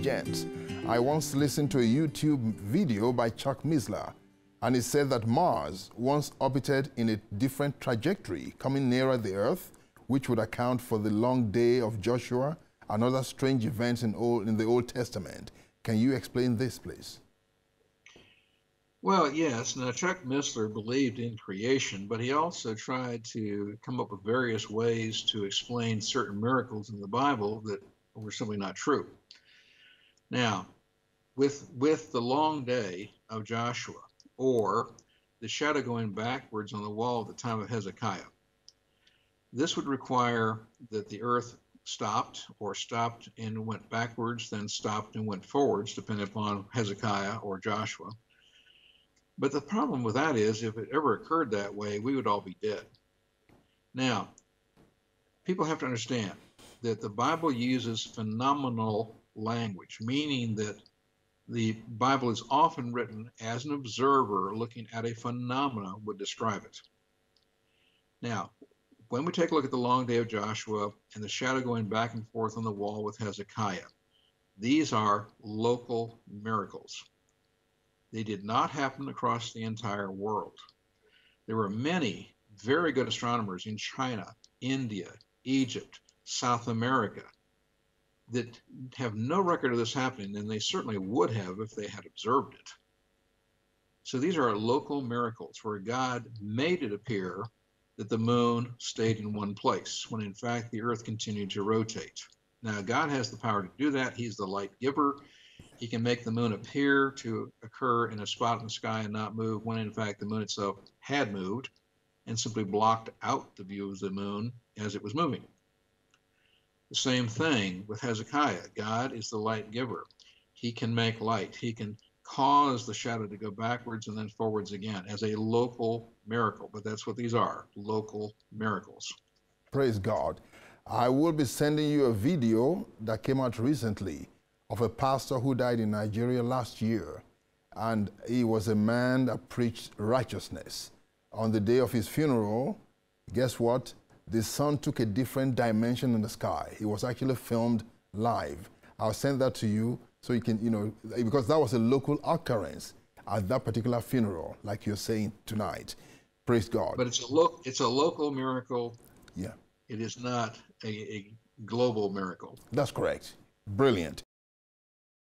tangents. I once listened to a YouTube video by Chuck Missler, and it said that Mars once orbited in a different trajectory, coming nearer the Earth, which would account for the long day of Joshua and other strange events in the Old Testament. Can you explain this, please? Well, yes. Now, Chuck Missler believed in creation, but he also tried to come up with various ways to explain certain miracles in the Bible that were simply not true. Now, with the long day of Joshua, or the shadow going backwards on the wall at the time of Hezekiah, this would require that the earth stopped, or stopped and went backwards, then stopped and went forwards, depending upon Hezekiah or Joshua. But the problem with that is, if it ever occurred that way, we would all be dead. Now, people have to understand that the Bible uses phenomenal language, meaning that the Bible is often written as an observer looking at a phenomena would describe it. Now, when we take a look at the long day of Joshua and the shadow going back and forth on the wall with Hezekiah, these are local miracles. They did not happen across the entire world. There were many very good astronomers in China, India, Egypt, South America that have no record of this happening, and they certainly would have if they had observed it. So these are local miracles where God made it appear that the moon stayed in one place, when in fact the earth continued to rotate. Now, God has the power to do that. He's the light giver. He can make the moon appear to occur in a spot in the sky and not move, when in fact the moon itself had moved and simply blocked out the view of the moon as it was moving. The same thing with Hezekiah. God is the light giver. He can make light. He can cause the shadow to go backwards and then forwards again as a local miracle. But that's what these are, local miracles. Praise God. I will be sending you a video that came out recently of a pastor who died in Nigeria last year. And he was a man that preached righteousness. On the day of his funeral, guess what? The sun took a different dimension in the sky. It was actually filmed live. I'll send that to you so you can, because that was a local occurrence at that particular funeral, like you're saying tonight. Praise God. But it's a local miracle. Yeah. It is not a global miracle. That's correct. Brilliant.